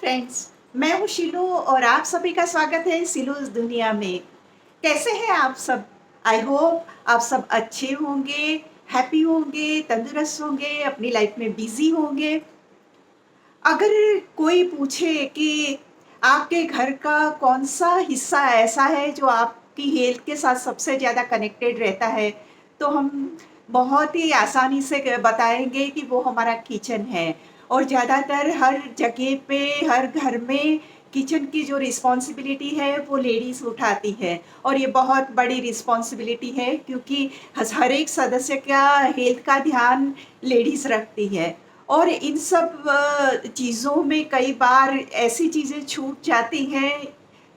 Friends, मैं हूँ शिलू और आप सभी का स्वागत है सिलूस दुनिया में। कैसे हैं आप सब? आई होप आप सब अच्छे होंगे, हैप्पी होंगे, तंदुरुस्त होंगे, अपनी लाइफ में बिजी होंगे। अगर कोई पूछे कि आपके घर का कौन सा हिस्सा ऐसा है जो आपकी हेल्थ के साथ सबसे ज़्यादा कनेक्टेड रहता है, तो हम बहुत ही आसानी से बताएंगे कि वो हमारा किचन है। और ज़्यादातर हर जगह पे, हर घर में किचन की जो रिस्पॉन्सिबिलिटी है वो लेडीज़ उठाती है। और ये बहुत बड़ी रिस्पॉन्सिबिलिटी है क्योंकि हर एक सदस्य का हेल्थ का ध्यान लेडीज़ रखती है। और इन सब चीज़ों में कई बार ऐसी चीज़ें छूट जाती हैं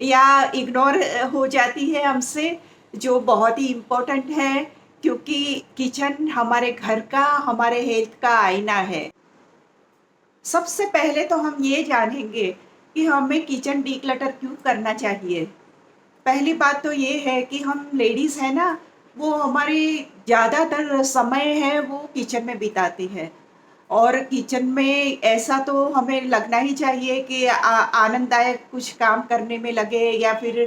या इग्नोर हो जाती है हमसे, जो बहुत ही इम्पोर्टेंट है, क्योंकि किचन हमारे घर का, हमारे हेल्थ का आईना है। सबसे पहले तो हम ये जानेंगे कि हमें किचन डिक्लटर क्यों करना चाहिए। पहली बात तो ये है कि हम लेडीज़ हैं ना, वो हमारी ज़्यादातर समय है वो किचन में बिताती है। और किचन में ऐसा तो हमें लगना ही चाहिए कि आनंददायक कुछ काम करने में लगे, या फिर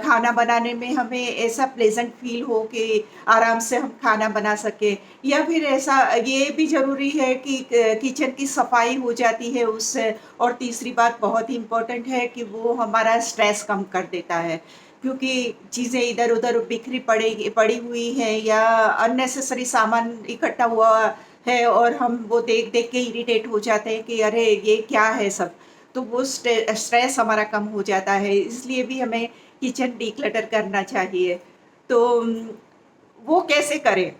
खाना बनाने में हमें ऐसा प्लेजेंट फील हो कि आराम से हम खाना बना सके। या फिर ऐसा ये भी ज़रूरी है कि किचन की सफाई हो जाती है उससे। और तीसरी बात बहुत ही इम्पोर्टेंट है कि वो हमारा स्ट्रेस कम कर देता है, क्योंकि चीज़ें इधर-उधर बिखरी पड़ी पड़ी हुई हैं या अननेसेसरी सामान इकट्ठा हुआ है, और हम वो देख-देख के इरिटेट हो जाते हैं कि अरे! ये क्या है सब? तो वो स्ट्रेस हमारा कम हो जाता है, इसलिए भी हमें किचन डिक्लटर करना चाहिए। तो वो कैसे करें?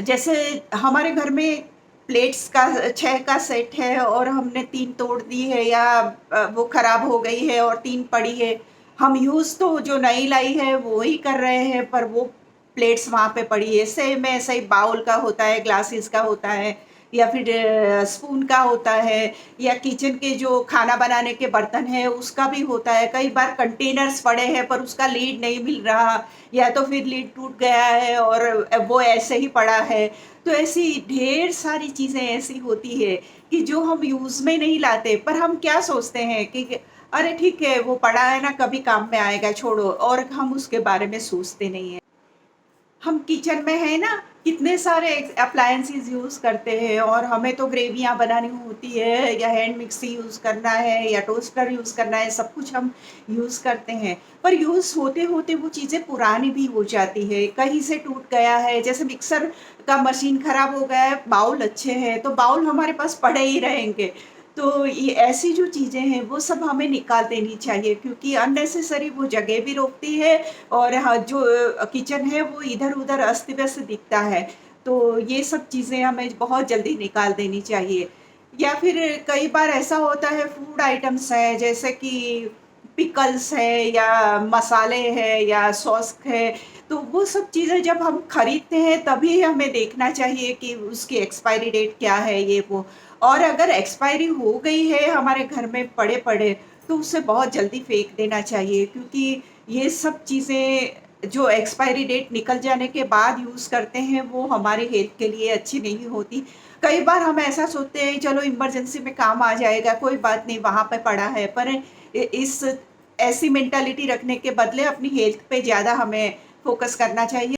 जैसे हमारे घर में प्लेट्स का 6 का सेट है और हमने 3 तोड़ दी है, या वो खराब हो गई है और 3 पड़ी है। हम यूज़ तो जो नई लाई है वो ही कर रहे हैं, पर वो प्लेट्स वहाँ पे पड़ी है। सेम में ऐसा ही बाउल का होता है, ग्लासेस का होता है, या फिर स्पून का होता है, या किचन के जो खाना बनाने के बर्तन हैं उसका भी होता है। कई बार कंटेनर्स पड़े हैं पर उसका लीड नहीं मिल रहा, या तो फिर लीड टूट गया है और वो ऐसे ही पड़ा है। तो ऐसी ढेर सारी चीज़ें ऐसी होती है कि जो हम यूज़ में नहीं लाते, पर हम क्या सोचते हैं कि अरे ठीक है, वो पड़ा है ना, कभी काम में आएगा, छोड़ो, और हम उसके बारे में सोचते नहीं हैं। हम किचन में है ना, कितने सारे अप्लायंसेस यूज़ करते हैं, और हमें तो ग्रेवियाँ बनानी होती है, या हैंड मिक्सी यूज़ करना है, या टोस्टर यूज़ करना है, सब कुछ हम यूज़ करते हैं। पर यूज़ होते-होते वो चीज़ें पुरानी भी हो जाती है, कहीं से टूट गया है, जैसे मिक्सर का मशीन खराब हो गया है, बाउल अच्छे हैं, तो बाउल हमारे पास पड़े ही रहेंगे। तो ये ऐसी जो चीज़ें हैं वो सब हमें निकाल देनी चाहिए, क्योंकि अननेसेसरी वो जगह भी रोकती है, और हाँ, जो किचन है वो इधर-उधर अस्त-व्यस्त दिखता है। तो ये सब चीज़ें हमें बहुत जल्दी निकाल देनी चाहिए। या फिर कई बार ऐसा होता है, फूड आइटम्स हैं जैसे कि पिकल्स है, या मसाले हैं, या सॉस है, तो वो सब चीज़ें जब हम खरीदते हैं तभी हमें देखना चाहिए कि उसकी एक्सपायरी डेट क्या है, ये वो। और अगर एक्सपायरी हो गई है हमारे घर में पड़े-पड़े, तो उसे बहुत जल्दी फेंक देना चाहिए, क्योंकि ये सब चीज़ें जो एक्सपायरी डेट निकल जाने के बाद यूज़ करते हैं, वो हमारे हेल्थ के लिए अच्छी नहीं होती। कई बार हम ऐसा सोचते हैं चलो इमरजेंसी में काम आ जाएगा, कोई बात नहीं, वहाँ पे पड़ा है, पर इस ऐसी मेंटालिटी रखने के बदले अपनी हेल्थ पे ज़्यादा हमें फ़ोकस करना चाहिए।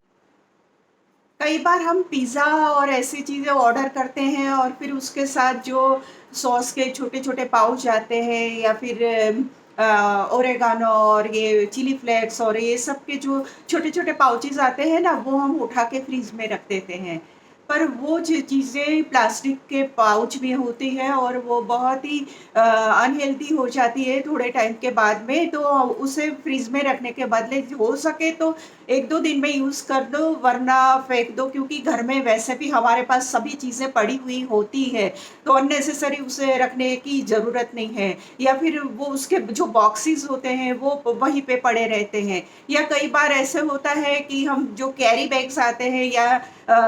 कई बार हम पिज़्ज़ा और ऐसी चीज़ें ऑर्डर करते हैं, और फिर उसके साथ जो सॉस के छोटे-छोटे पाउच आते हैं, या फिर ओरेगानो और ये चिली फ्लेक्स और ये सब के जो छोटे-छोटे पाउचेज़ आते हैं ना, वो हम उठा के फ्रिज में रख देते हैं। पर वो चीज़ें प्लास्टिक के पाउच में होती हैं, और वो बहुत ही अनहेल्दी हो जाती है थोड़े टाइम के बाद में, तो उसे फ्रिज में रखने के बदले हो सके तो 1-2 दिन में यूज़ कर दो, वरना फेंक दो, क्योंकि घर में वैसे भी हमारे पास सभी चीज़ें पड़ी हुई होती है, तो अननेसेसरी उसे रखने की ज़रूरत नहीं है। या फिर वो उसके जो बॉक्सेस होते हैं वो वहीं पे पड़े रहते हैं। या कई बार ऐसे होता है कि हम जो कैरी बैग्स आते हैं, या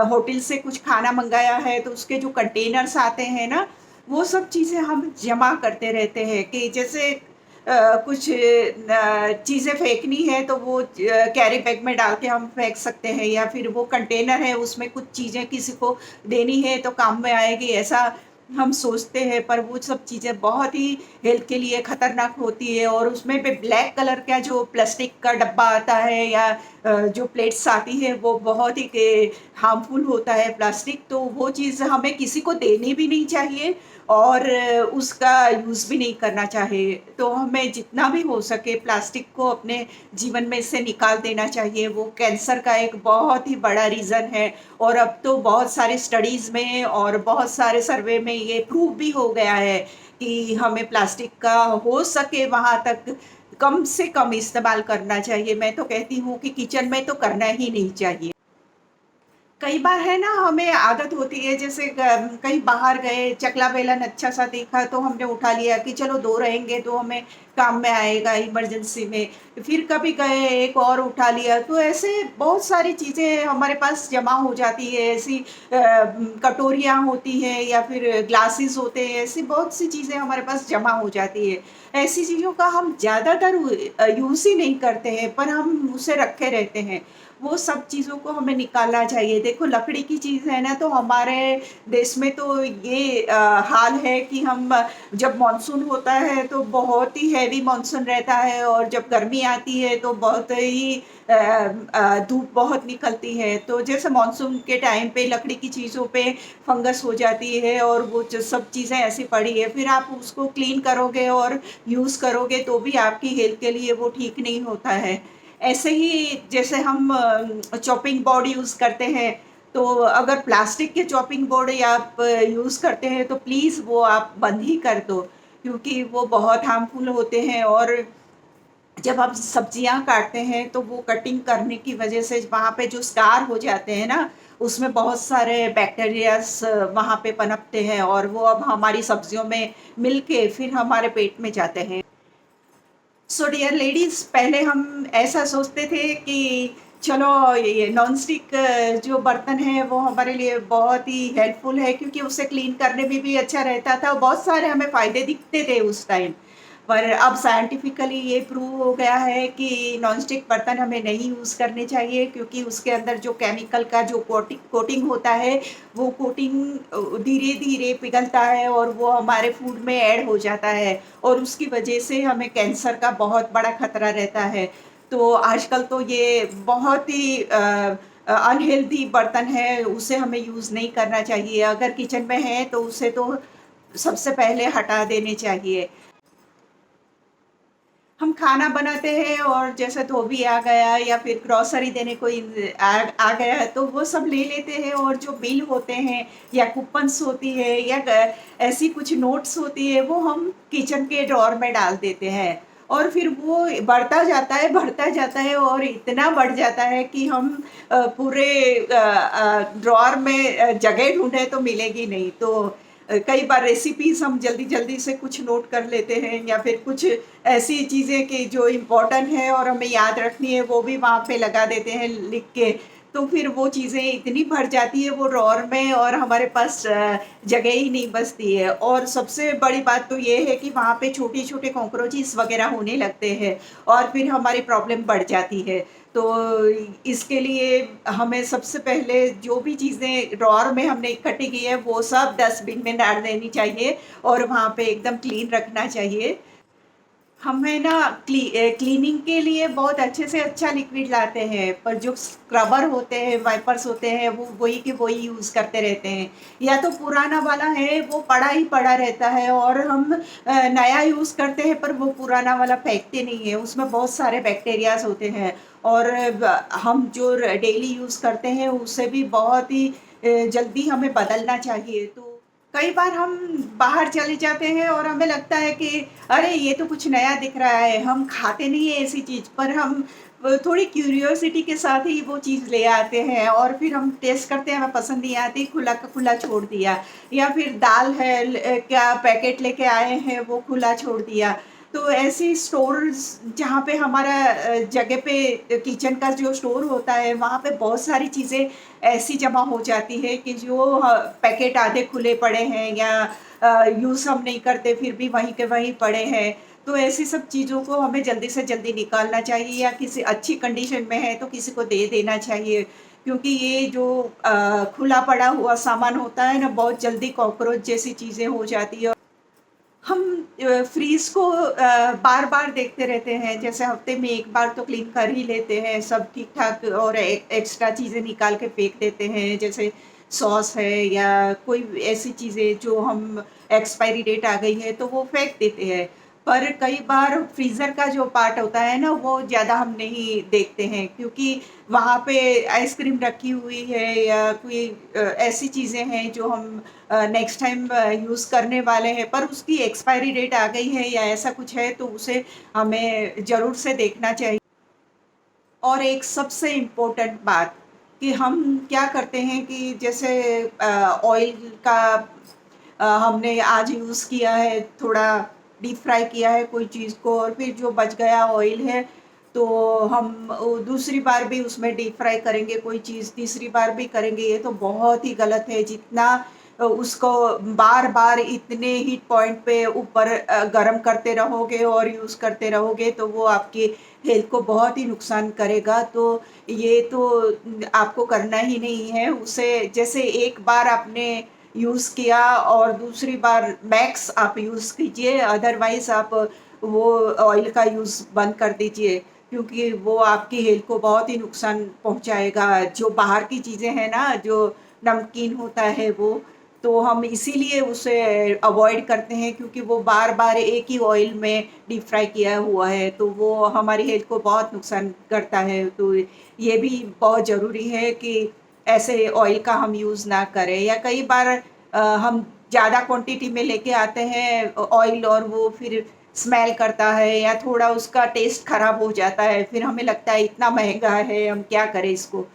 होटल से कुछ खाना मँगाया है तो उसके जो कंटेनर्स आते हैं ना, वो सब चीज़ें हम जमा करते रहते हैं, कि जैसे कुछ चीज़ें फेंकनी है तो वो कैरी बैग में डाल के हम फेंक सकते हैं, या फिर वो कंटेनर है उसमें कुछ चीज़ें किसी को देनी है तो काम में आएगी, ऐसा हम सोचते हैं, पर वो सब चीज़ें बहुत ही हेल्थ के लिए खतरनाक होती है। और उसमें पे ब्लैक कलर का जो प्लास्टिक का डब्बा आता है या जो प्लेट्स आती है वो बहुत ही हार्मफुल होता है प्लास्टिक, तो वो चीज़ हमें किसी को देनी भी नहीं चाहिए और उसका यूज़ भी नहीं करना चाहिए। तो हमें जितना भी हो सके प्लास्टिक को अपने जीवन में से निकाल देना चाहिए। वो कैंसर का एक बहुत ही बड़ा रीज़न है और अब तो बहुत सारे स्टडीज़ में और बहुत सारे सर्वे में ये प्रूव भी हो गया है कि हमें प्लास्टिक का हो सके वहाँ तक कम से कम इस्तेमाल करना चाहिए। मैं तो कहती हूँ कि किचन में तो करना ही नहीं चाहिए। कई बार है ना हमें आदत होती है, जैसे कहीं बाहर गए, चकला बेलन अच्छा सा देखा तो हमने उठा लिया कि चलो 2 रहेंगे तो हमें काम में आएगा इमरजेंसी में। फिर कभी गए एक और उठा लिया, तो ऐसे बहुत सारी चीज़ें हमारे पास जमा हो जाती है। ऐसी कटोरियाँ होती हैं या फिर ग्लासेस होते हैं, ऐसी बहुत सी चीज़ें हमारे पास जमा हो जाती है। ऐसी चीज़ों का हम ज़्यादातर यूज़ ही नहीं करते हैं, पर हम उसे रखे रहते हैं। वो सब चीज़ों को हमें निकालना चाहिए। देखो लकड़ी की चीज़ है ना, तो हमारे देश में तो ये हाल है कि हम जब मानसून होता है तो बहुत ही हैवी मानसून रहता है और जब गर्मी आती है तो बहुत ही धूप बहुत निकलती है। तो जैसे मानसून के टाइम पे लकड़ी की चीज़ों पे फंगस हो जाती है और वो जो सब चीज़ें ऐसी पड़ी है, फिर आप उसको क्लीन करोगे और यूज़ करोगे तो भी आपकी हेल्थ के लिए वो ठीक नहीं होता है। ऐसे ही जैसे हम चॉपिंग बोर्ड यूज़ करते हैं, तो अगर प्लास्टिक के चॉपिंग बोर्ड या आप यूज़ करते हैं तो प्लीज़ वो आप बंद ही कर दो, क्योंकि वो बहुत हार्मफुल होते हैं। और जब आप सब्जियाँ काटते हैं तो वो कटिंग करने की वजह से वहाँ पे जो स्कार हो जाते हैं ना, उसमें बहुत सारे बैक्टीरियाज़ वहाँ पे पनपते हैं और वो अब हमारी सब्जियों में मिल के फिर हमारे पेट में जाते हैं। सो डियर लेडीज़, पहले हम ऐसा सोचते थे कि चलो ये नॉन स्टिक जो बर्तन है वो हमारे लिए बहुत ही हेल्पफुल है, क्योंकि उसे क्लीन करने में भी अच्छा रहता था और बहुत सारे हमें फ़ायदे दिखते थे उस टाइम। पर अब साइंटिफिकली ये प्रूव हो गया है कि नॉन स्टिक बर्तन हमें नहीं यूज़ करने चाहिए, क्योंकि उसके अंदर जो केमिकल का जो कोटिंग होता है, वो कोटिंग धीरे-धीरे पिघलता है और वो हमारे फूड में ऐड हो जाता है और उसकी वजह से हमें कैंसर का बहुत बड़ा खतरा रहता है। तो आजकल तो ये बहुत ही अनहेल्दी बर्तन है, उसे हमें यूज़ नहीं करना चाहिए। अगर किचन में है तो उसे तो सबसे पहले हटा देने चाहिए। हम खाना बनाते हैं और जैसे धोबी आ गया या फिर ग्रोसरी देने कोई आ गया है, तो वो सब ले लेते हैं और जो बिल होते हैं या कूपन्स होती है या ऐसी कुछ नोट्स होती है, वो हम किचन के ड्रॉर में डाल देते हैं और फिर वो बढ़ता जाता है और इतना बढ़ जाता है कि हम पूरे ड्रॉर में जगह ढूंढे तो मिलेगी नहीं। तो कई बार रेसिपीज़ हम जल्दी-जल्दी से कुछ नोट कर लेते हैं या फिर कुछ ऐसी चीज़ें कि जो इम्पोर्टेंट है और हमें याद रखनी है, वो भी वहाँ पे लगा देते हैं लिख के। तो फिर वो चीज़ें इतनी भर जाती है वो ड्रॉअर में और हमारे पास जगह ही नहीं बचती है। और सबसे बड़ी बात तो ये है कि वहाँ पे छोटे-छोटे कॉकरोचेस वग़ैरह होने लगते हैं और फिर हमारी प्रॉब्लम बढ़ जाती है। तो इसके लिए हमें सबसे पहले जो भी चीज़ें ड्रॉअर में हमने इकट्ठी की है, वो सब डस्टबिन में डाल देनी चाहिए और वहाँ पे एकदम क्लीन रखना चाहिए। हमें ना क्लीनिंग के लिए बहुत अच्छे से अच्छा लिक्विड लाते हैं, पर जो स्क्रबर होते हैं, वाइपर्स होते हैं, वो वही के वही यूज़ करते रहते हैं। या तो पुराना वाला है, वो पड़ा ही पड़ा रहता है और हम नया यूज़ करते हैं, पर वो पुराना वाला फेंकते नहीं हैं, उसमें बहुत सारे बैक्टीरियाज़ होते हैं और हम जो डेली यूज़ करते हैं, उससे भी बहुत ही जल्दी हमें बदलना चाहिए। तो कई बार हम बाहर चले जाते हैं और हमें लगता है कि अरे ये तो कुछ नया दिख रहा है, हम खाते नहीं है ऐसी चीज़, पर हम थोड़ी क्यूरियोसिटी के साथ ही वो चीज़ ले आते हैं और फिर हम टेस्ट करते हैं, हमें पसंद नहीं आती, खुला का खुला छोड़ दिया। या फिर दाल है क्या पैकेट लेके आए हैं, वो खुला छोड़ दिया। तो ऐसी स्टोर्स जहाँ पे हमारा जगह पे किचन का जो स्टोर होता है, वहाँ पे बहुत सारी चीज़ें ऐसी जमा हो जाती है कि जो पैकेट आधे खुले पड़े हैं या यूज़ हम नहीं करते, फिर भी वहीं के वहीं पड़े हैं। तो ऐसी सब चीज़ों को हमें जल्दी से जल्दी निकालना चाहिए या किसी अच्छी कंडीशन में है तो किसी को दे देना चाहिए, क्योंकि ये जो खुला पड़ा हुआ सामान होता है ना, बहुत जल्दी कॉकरोच जैसी चीज़ें हो जाती है। हम फ्रीज़ को बार-बार देखते रहते हैं, जैसे हफ़्ते में 1 बार तो क्लीन कर ही लेते हैं, सब ठीक-ठाक और एक्स्ट्रा चीज़ें निकाल के फेंक देते हैं, जैसे सॉस है या कोई भी ऐसी चीज़ें जो हम एक्सपायरी डेट आ गई है, तो वो फेंक देते हैं। पर कई बार फ्रीज़र का जो पार्ट होता है ना, वो ज़्यादा हम नहीं देखते हैं, क्योंकि वहाँ पे आइसक्रीम रखी हुई है या कोई ऐसी चीज़ें हैं जो हम नेक्स्ट टाइम यूज़ करने वाले हैं, पर उसकी एक्सपायरी डेट आ गई है या ऐसा कुछ है, तो उसे हमें ज़रूर से देखना चाहिए। और एक सबसे इम्पोर्टेंट बात कि हम क्या करते हैं कि जैसे ऑयल का हमने आज यूज़ किया है, थोड़ा डीप फ्राई किया है कोई चीज़ को, और फिर जो बच गया ऑयल है, तो हम दूसरी बार भी उसमें डीप फ्राई करेंगे कोई चीज़, तीसरी बार भी करेंगे, ये तो बहुत ही गलत है। जितना उसको बार-बार इतने हीट पॉइंट पे ऊपर गरम करते रहोगे और यूज़ करते रहोगे, तो वो आपकी हेल्थ को बहुत ही नुकसान करेगा। तो ये तो आपको करना ही नहीं है। उसे जैसे एक बार आपने यूज़ किया और दूसरी बार मैक्स आप यूज़ कीजिए, अदरवाइज़ आप वो ऑयल का यूज़ बंद कर दीजिए, क्योंकि वो आपकी हेल्थ को बहुत ही नुकसान पहुँचाएगा। जो बाहर की चीज़ें हैं ना, जो नमकीन होता है वो, तो हम इसीलिए उसे अवॉइड करते हैं, क्योंकि वो बार-बार एक ही ऑयल में डीप फ्राई किया हुआ है, तो वो हमारी हेल्थ को बहुत नुकसान करता है। तो ये भी बहुत ज़रूरी है कि ऐसे ऑयल का हम यूज़ ना करें, या कई बार हम ज़्यादा क्वांटिटी में लेके आते हैं ऑयल, और वो फिर स्मेल करता है या थोड़ा उसका टेस्ट खराब हो जाता है। फिर हमें लगता है इतना महँगा है, हम क्या करें इसको?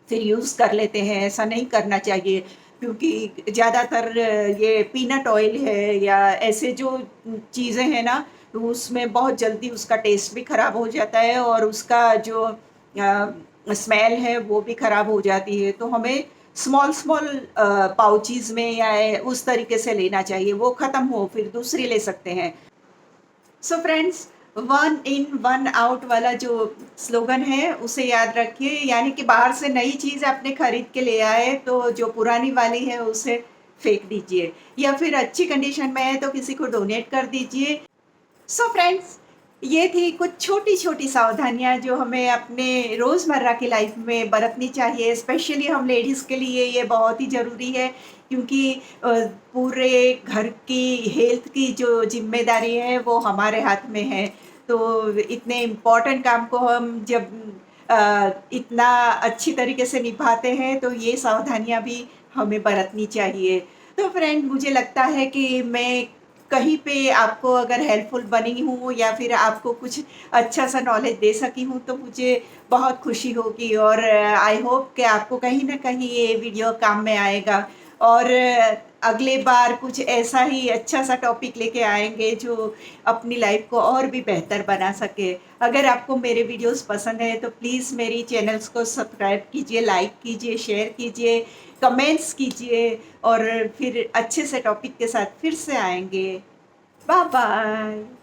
फिर यूज़ कर लेते हैं, ऐसा नहीं करना चाहिए, क्योंकि ज़्यादातर ये पीनट ऑयल है या ऐसे जो चीज़ें हैं ना, तो उसमें बहुत जल्दी उसका टेस्ट भी खराब हो जाता है, और उसका जो स्मेल है वो भी खराब हो जाती है। तो हमें स्मॉल-स्मॉल पाउचेज़ में या उस तरीके से लेना चाहिए, वो ख़त्म हो फिर दूसरी ले सकते हैं। So friends, one in one out वाला जो स्लोगन है उसे याद रखिए, यानी कि बाहर से नई चीज़ आपने खरीद के ले आए, तो जो पुरानी वाली है उसे फेंक दीजिए, या फिर अच्छी कंडीशन में है तो किसी को डोनेट कर दीजिए। सो फ्रेंड्स, ये थी कुछ छोटी-छोटी सावधानियाँ जो हमें अपने रोज़मर्रा की लाइफ में बरतनी चाहिए। स्पेशली हम लेडीज़ के लिए ये बहुत ही ज़रूरी है, क्योंकि पूरे घर की हेल्थ की जो ज़िम्मेदारी है वो हमारे हाथ में है। तो इतने इम्पोर्टेंट काम को हम जब इतना अच्छी तरीके से निभाते हैं, तो ये सावधानियाँ भी हमें बरतनी चाहिए। तो फ्रेंड, मुझे लगता है कि मैं कहीं पे आपको अगर हेल्पफुल बनी हूँ या फिर आपको कुछ अच्छा-सा नॉलेज दे सकी हूँ, तो मुझे बहुत खुशी होगी, और आई होप कि आपको कहीं न कहीं ये वीडियो काम में आएगा, और अगले बार कुछ ऐसा ही अच्छा-सा टॉपिक लेके आएँगे जो अपनी लाइफ़ को और भी बेहतर बना सके। अगर आपको मेरे वीडियोज़ पसंद हैं, तो प्लीज़ मेरी चैनल्स को सब्सक्राइब कीजिए, लाइक कीजिए, शेयर कीजिए, कमेंट्स कीजिए, और फिर अच्छे से टॉपिक के साथ फिर से आएँगे। Bye bye.